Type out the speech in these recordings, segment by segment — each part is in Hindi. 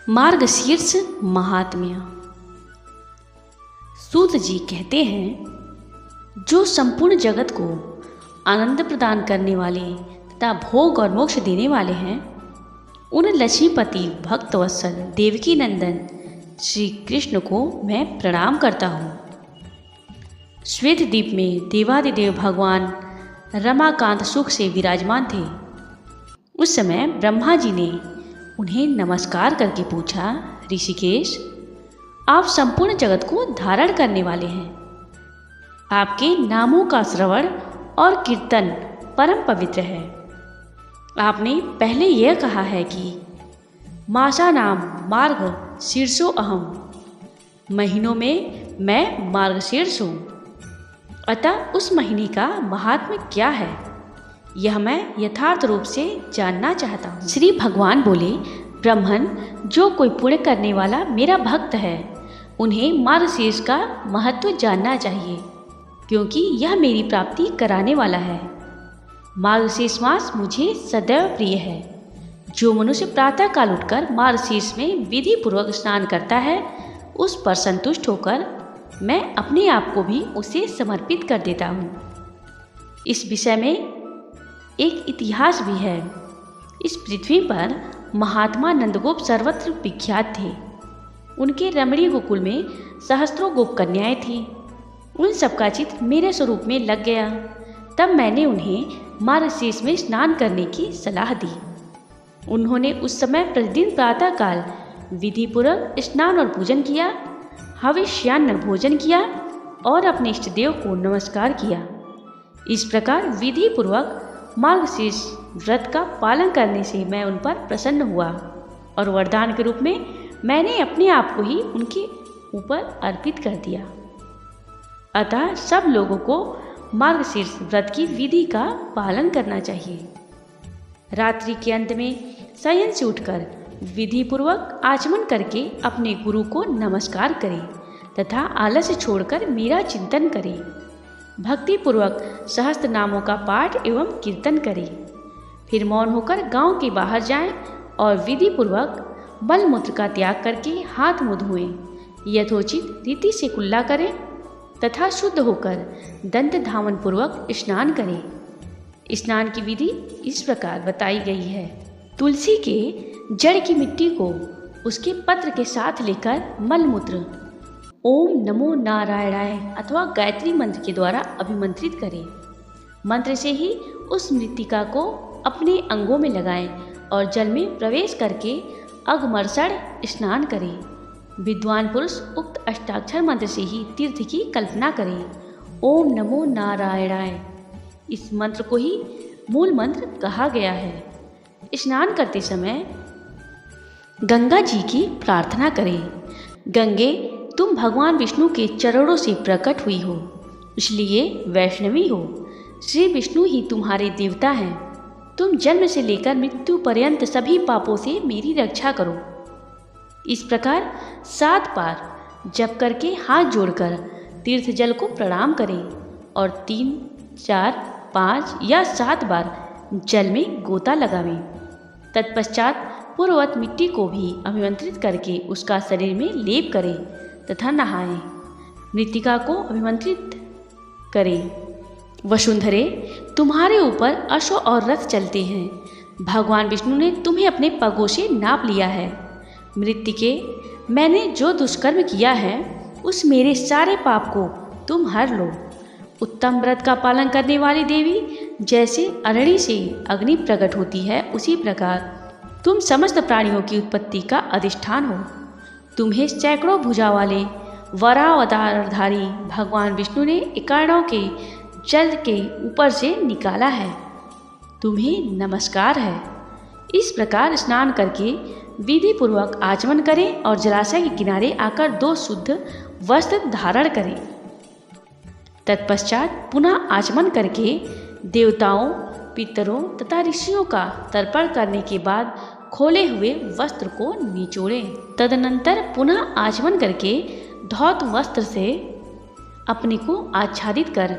मार्गशीर्ष महात्म्य। सूत जी कहते हैं, जो संपूर्ण जगत को आनंद प्रदान करने वाले तथा भोग और मोक्ष देने वाले हैं, उन लक्ष्मीपति भक्तवत्सल देवकी नंदन श्री कृष्ण को मैं प्रणाम करता हूँ। श्वेत द्वीप में देवादिदेव भगवान रमाकांत सुख से विराजमान थे। उस समय ब्रह्मा जी ने उन्हें नमस्कार करके पूछा, ऋषिकेश, आप संपूर्ण जगत को धारण करने वाले हैं। आपके नामों का श्रवण और कीर्तन परम पवित्र है। आपने पहले यह कहा है कि मासा नाम मार्ग शीर्षो अहम, महीनों में मैं मार्गशीर्ष हूँ। अतः उस महीने का महात्म्य क्या है, यह मैं यथार्थ रूप से जानना चाहता हूँ। श्री भगवान बोले, ब्रह्मन, जो कोई पुण्य करने वाला मेरा भक्त है, उन्हें मार्गशीर्ष का महत्व जानना चाहिए, क्योंकि यह मेरी प्राप्ति कराने वाला है। मार्गशीर्ष मास मुझे सदैव प्रिय है। जो मनुष्य प्रातः काल उठकर मार्गशीर्ष में विधि पूर्वक स्नान करता है, उस पर संतुष्ट होकर मैं अपने आप को भी उसे समर्पित कर देता हूँ। इस विषय में एक इतिहास भी है। इस पृथ्वी पर महात्मा नंदगोप सर्वत्र विख्यात थे। उनके रमणीय गोकुल में सहस्त्रों गोप कन्याएं थीं। उन सबका चित्त मेरे स्वरूप में लग गया। तब मैंने उन्हें मार्गशीर्ष में स्नान करने की सलाह दी। उन्होंने उस समय प्रतिदिन प्रातःकाल विधिपूर्वक स्नान और पूजन किया, हविष्यान्न भोजन किया और अपने इष्ट देव को नमस्कार किया। इस प्रकार विधि पूर्वक मार्गशीर्ष व्रत का पालन करने से मैं उन पर प्रसन्न हुआ और वरदान के रूप में मैंने अपने आप को ही उनके ऊपर अर्पित कर दिया। अतः सब लोगों को मार्गशीर्ष व्रत की विधि का पालन करना चाहिए। रात्रि के अंत में शयन से उठकर विधि पूर्वक आचमन करके अपने गुरु को नमस्कार करें तथा आलस्य छोड़कर मेरा चिंतन करें। भक्ति पूर्वक सहस्त्र नामों का पाठ एवं कीर्तन करें। फिर मौन होकर गांव के बाहर जाएं और विधि पूर्वक मल मूत्र का त्याग करके हाथ मुंह धोएं। यथोचित रीति से कुल्ला करें तथा शुद्ध होकर दंत धावन पूर्वक स्नान करें। स्नान की विधि इस प्रकार बताई गई है। तुलसी के जड़ की मिट्टी को उसके पत्र के साथ लेकर मल मूत्र ओम नमो नारायणाय अथवा गायत्री मंत्र के द्वारा अभिमंत्रित करें। मंत्र से ही उस मृत्तिका को अपने अंगों में लगाएं और जल में प्रवेश करके अघमर्षण स्नान करें। विद्वान पुरुष उक्त अष्टाक्षर मंत्र से ही तीर्थ की कल्पना करें। ओम नमो नारायणाय, इस मंत्र को ही मूल मंत्र कहा गया है। स्नान करते समय गंगा जी की प्रार्थना करें। गंगे, तुम भगवान विष्णु के चरणों से प्रकट हुई हो, इसलिए वैष्णवी हो। श्री विष्णु ही तुम्हारे देवता हैं। तुम जन्म से लेकर मृत्यु पर्यंत सभी पापों से मेरी रक्षा करो। इस प्रकार 7 बार जप करके हाथ जोड़कर तीर्थ जल को प्रणाम करें और 3, 4, 5 या 7 बार जल में गोता लगावें। तत्पश्चात पूर्ववत मिट्टी को भी अभिमंत्रित करके उसका शरीर में लेप करें तथा नहाएं। मृत्तिका को अभिमंत्रित करें, वसुंधरे, तुम्हारे ऊपर अश्व और रथ चलते हैं। भगवान विष्णु ने तुम्हें अपने पगों से नाप लिया है। मृत्तिके, मैंने जो दुष्कर्म किया है उस मेरे सारे पाप को तुम हर लो। उत्तम व्रत का पालन करने वाली देवी जैसे अरणी से अग्नि प्रकट होती है, उसी प्रकार तुम समस्त प्राणियों की उत्पत्ति का अधिष्ठान हो। तुम्हें सैकड़ों भुजा वाले वरावतारधारी भगवान विष्णु ने इकाणों के जल के ऊपर से निकाला है। तुम्हें नमस्कार है। इस प्रकार स्नान करके विधि पूर्वक आचमन करें और जलाशय के किनारे आकर 2 शुद्ध वस्त्र धारण करें। तत्पश्चात पुनः आचमन करके देवताओं, पितरों तथा ऋषियों का तर्पण करने के बाद खोले हुए वस्त्र को निचोड़ें। तदनंतर पुनः आचमन करके धौत वस्त्र से अपने को आच्छादित कर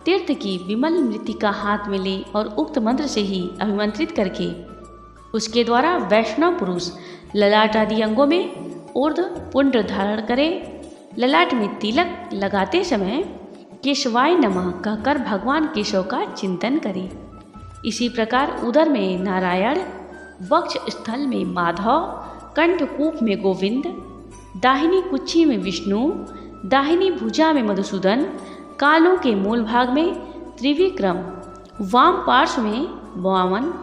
तीर्थ की विमल मृत्तिका हाथ में ले और उक्त मंत्र से ही अभिमंत्रित करके उसके द्वारा वैष्णव पुरुष ललाट आदि अंगों में ऊर्ध्व पुंड्र धारण करे। ललाट में तिलक लगाते समय केशवाय नमः कहकर भगवान केशव का चिंतन करे। इसी प्रकार उदर में नारायण, वक्ष स्थल में माधव, कंठकूप में गोविंद, दाहिनी कुच्ची में विष्णु, दाहिनी भुजा में मधुसूदन, कालों के मूल भाग में त्रिविक्रम, वाम पार्श्व में वामन,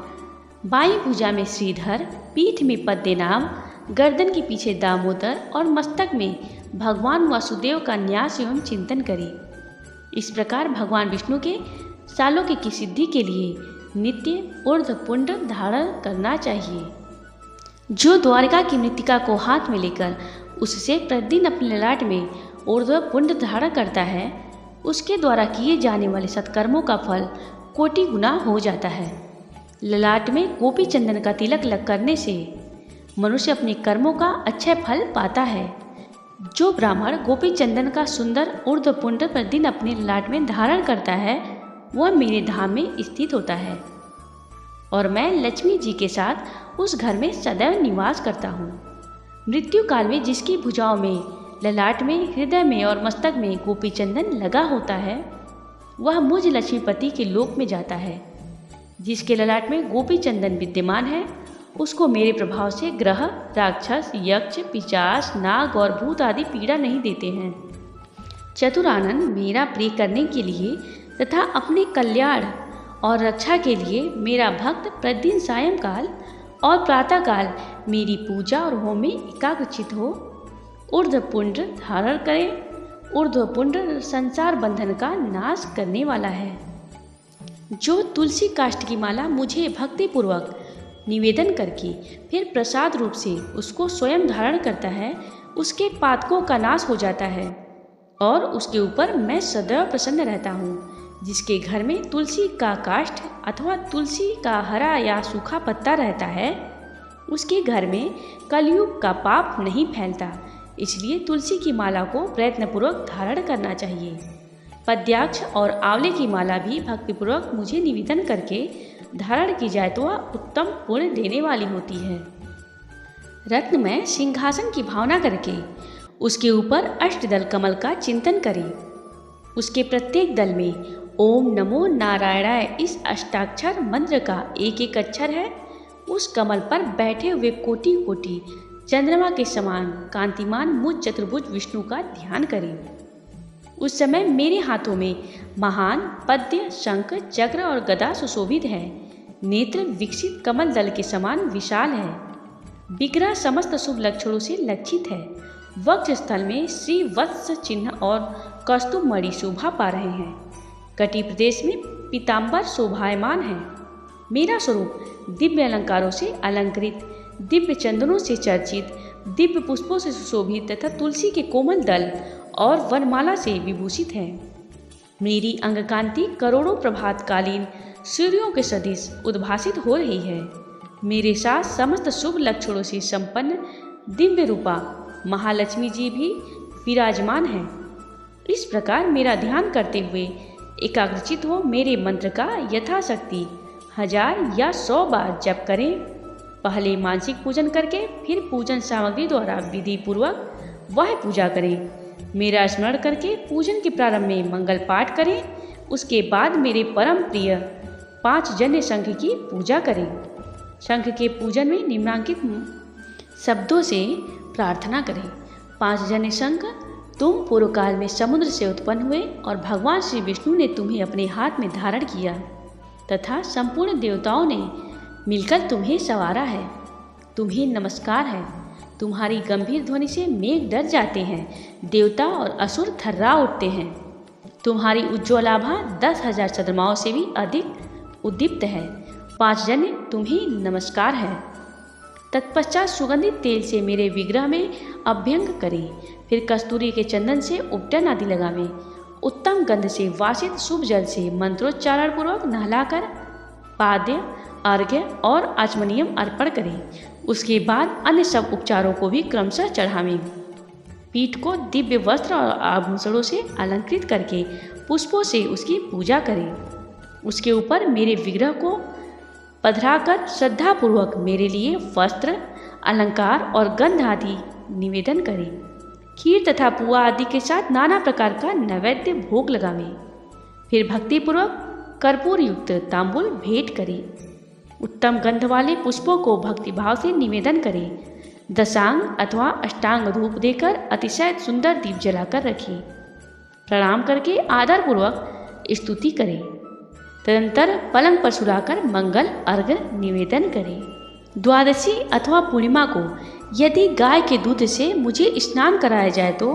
बाईं भुजा में श्रीधर, पीठ में पद्मनाभ, गर्दन के पीछे दामोदर और मस्तक में भगवान वासुदेव का न्यास एवं चिंतन करें। इस प्रकार भगवान विष्णु के सालोक्य की सिद्धि के लिए नित्य ऊर्ध्व पुंड धारण करना चाहिए। जो द्वारिका की मृत्तिका को हाथ में लेकर उससे प्रतिदिन अपने ललाट में ऊर्ध्व पुंड धारण करता है, उसके द्वारा किए जाने वाले सत्कर्मों का फल कोटि गुना हो जाता है। ललाट में गोपी चंदन का तिलक लग करने से मनुष्य अपने कर्मों का अक्षय फल पाता है। जो ब्राह्मण गोपी चंदन का सुंदर ऊर्ध्व पुंड प्रतिदिन अपने ललाट में धारण करता है, वह मेरे धाम में स्थित होता है और मैं लक्ष्मी जी के साथ उस घर में सदैव निवास करता हूँ। मृत्यु काल में जिसकी भुजाओं में, ललाट में, हृदय में और मस्तक में गोपी चंदन लगा होता है, वह मुझ लक्ष्मीपति के लोक में जाता है। जिसके ललाट में गोपी चंदन विद्यमान है, उसको मेरे प्रभाव से ग्रह, राक्षस, यक्ष, पिशाच, नाग और भूत आदि पीड़ा नहीं देते हैं। चतुरानन मेरा प्रिय करने के लिए तथा अपने कल्याण और रक्षा के लिए मेरा भक्त प्रतिदिन सायंकाल और प्रातःकाल मेरी पूजा और होम में एकाग्रचित हो ऊर्ध्व पुंड धारण करे। ऊर्ध्व पुंड संसार बंधन का नाश करने वाला है। जो तुलसी काष्ठ की माला मुझे भक्तिपूर्वक निवेदन करके फिर प्रसाद रूप से उसको स्वयं धारण करता है, उसके पातकों का नाश हो जाता है और उसके ऊपर मैं सदैव प्रसन्न रहता हूँ। जिसके घर में तुलसी का काष्ठ अथवा तुलसी का हरा या सूखा पत्ता रहता है, उसके घर में कलयुग का पाप नहीं फैलता। इसलिए तुलसी की माला को प्रयत्नपूर्वक धारण करना चाहिए। पद्याक्ष और आंवले की माला भी भक्तिपूर्वक मुझे निवेदन करके धारण की जाए तो वह उत्तम पुण्य देने वाली होती है। रत्नमय सिंहासन की भावना करके उसके ऊपर अष्टदल कमल का चिंतन करें। उसके प्रत्येक दल में ओम नमो नारायणाय इस अष्टाक्षर मंत्र का एक एक अक्षर है। उस कमल पर बैठे हुए कोटि कोटि चंद्रमा के समान कांतिमान मुझ चतुर्भुज विष्णु का ध्यान करें। उस समय मेरे हाथों में महान पद्य, शंख, चक्र और गदा सुशोभित है। नेत्र विकसित कमल दल के समान विशाल है। विग्रह समस्त शुभ लक्षणों से लक्षित है। वक्ष स्थल में श्री वत्स चिन्ह और कस्तुभ मणि शोभा पा रहे हैं। कटी प्रदेश में पीताम्बर शोभायमान है। मेरा स्वरूप दिव्य अलंकारों से अलंकृत, दिव्य चंदनों से चर्चित, दिव्य पुष्पों से सुशोभित तथा तुलसी के कोमल दल और वनमाला से विभूषित है। मेरी अंगकांति करोड़ों प्रभातकालीन सूर्यों के सदृश उद्भासित हो रही है। मेरे साथ समस्त शुभ लक्षणों से संपन्न दिव्य रूपा महालक्ष्मी जी भी विराजमान है। इस प्रकार मेरा ध्यान करते हुए एकाग्रचित हो मेरे मंत्र का यथाशक्ति 1000 या 100 बार जप करें। पहले मानसिक पूजन करके फिर पूजन सामग्री द्वारा विधि पूर्वक वह पूजा करें। मेरा स्मरण करके पूजन के प्रारंभ में मंगल पाठ करें। उसके बाद मेरे परम प्रिय 5 जन्य शंख की पूजा करें। शंख के पूजन में निम्नांकित शब्दों से प्रार्थना करें। 5 जन्य शंख, तुम पूर्व काल में समुद्र से उत्पन्न हुए और भगवान श्री विष्णु ने तुम्हें अपने हाथ में धारण किया तथा संपूर्ण देवताओं ने मिलकर तुम्हें संवारा है। तुम्हें नमस्कार है। तुम्हारी गंभीर ध्वनि से मेघ डर जाते हैं, देवता और असुर थर्रा उठते हैं। तुम्हारी उज्ज्वल आभा 10,000 चंद्रमाओं से भी अधिक उद्दीप्त है। 5 जन्य तुम्हें नमस्कार है। तत्पश्चात सुगंधित तेल से मेरे विग्रह में अभ्यंग करें। फिर कस्तूरी के चंदन से उपटन आदि लगावें। उत्तम गंध से वासित शुभ जल से मंत्रोच्चारण पूर्वक नहलाकर पाद्य, अर्घ्य और आचमनियम अर्पण करें। उसके बाद अन्य सब उपचारों को भी क्रमशः चढ़ावें। पीठ को दिव्य वस्त्र और आभूषणों से अलंकृत करके पुष्पों से उसकी पूजा करें। उसके ऊपर मेरे विग्रह को पधराकर श्रद्धापूर्वक मेरे लिए वस्त्र, अलंकार और गंध आदि निवेदन करें। खीर तथा पुआ आदि के साथ नाना प्रकार का नैवेद्य भोग लगावें। फिर भक्तिपूर्वक कर्पूर युक्त तांबूल भेंट करें। उत्तम गंध वाले पुष्पों को भक्तिभाव से निवेदन करें। दशांग अथवा अष्टांग धूप देकर अतिशय सुंदर दीप जलाकर रखें। प्रणाम करके आदरपूर्वक स्तुति करें। तदनंतर पलंग पर सुलाकर मंगल अर्घ्य निवेदन करें। द्वादशी अथवा पूर्णिमा को यदि गाय के दूध से मुझे स्नान कराया जाए तो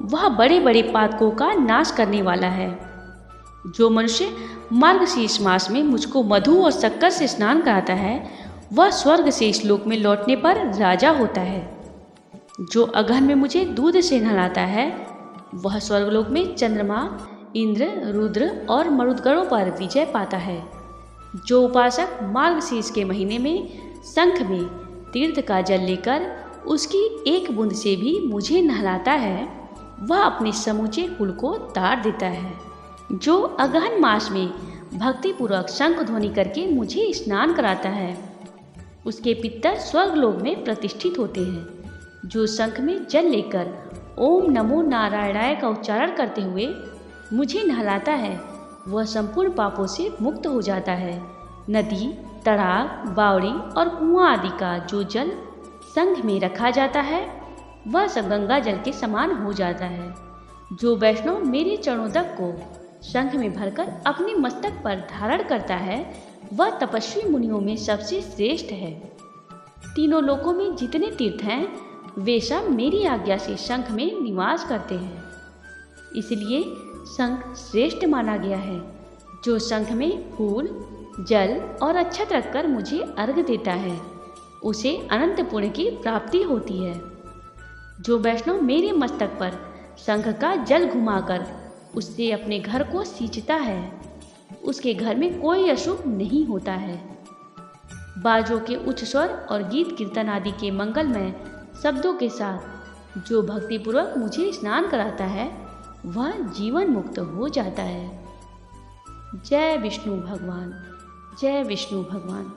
वह बड़े बड़े पातकों का नाश करने वाला है। जो मनुष्य मार्गशीर्ष मास में मुझको मधु और शक्कर से स्नान कराता है वह स्वर्ग से इस लोक में लौटने पर राजा होता है। जो अगहन में मुझे दूध से नहलाता है वह स्वर्गलोक में चंद्रमा, इंद्र, रुद्र और मरुदगणों पर विजय पाता है। जो उपासक मार्गशीर्ष के महीने में शंख में तीर्थ का जल लेकर उसकी एक बूंद से भी मुझे नहलाता है वह अपने समूचे कुल को तार देता है। जो अगहन मास में भक्तिपूर्वक शंख ध्वनि करके मुझे स्नान कराता है उसके पितर स्वर्गलोक में प्रतिष्ठित होते हैं। जो शंख में जल लेकर ओम नमो नारायणाय का उच्चारण करते हुए मुझे नहलाता है वह संपूर्ण पापों से मुक्त हो जाता है। नदी, तड़ाग, बावड़ी और कुआं आदि का जो जल संघ में रखा जाता है वह सब गंगा जल के समान हो जाता है। जो वैष्णव मेरे चरणोदक को शंख में भरकर अपने मस्तक पर धारण करता है वह तपस्वी मुनियों में सबसे श्रेष्ठ है। तीनों लोकों में जितने तीर्थ हैं वे सब मेरी आज्ञा से शंख में निवास करते हैं। इसलिए शंख श्रेष्ठ माना गया है। जो शंख में फूल, जल और अक्षत रखकर मुझे अर्घ्य देता है उसे अनंत पुण्य की प्राप्ति होती है। जो वैष्णव मेरे मस्तक पर शंख का जल घुमाकर उससे अपने घर को सींचता है उसके घर में कोई अशुभ नहीं होता है। बाजों के उच्च स्वर और गीत कीर्तन आदि के मंगलमय शब्दों के साथ जो भक्तिपूर्वक मुझे स्नान कराता है वह जीवन मुक्त हो जाता है। जय विष्णु भगवान, जय विष्णु भगवान।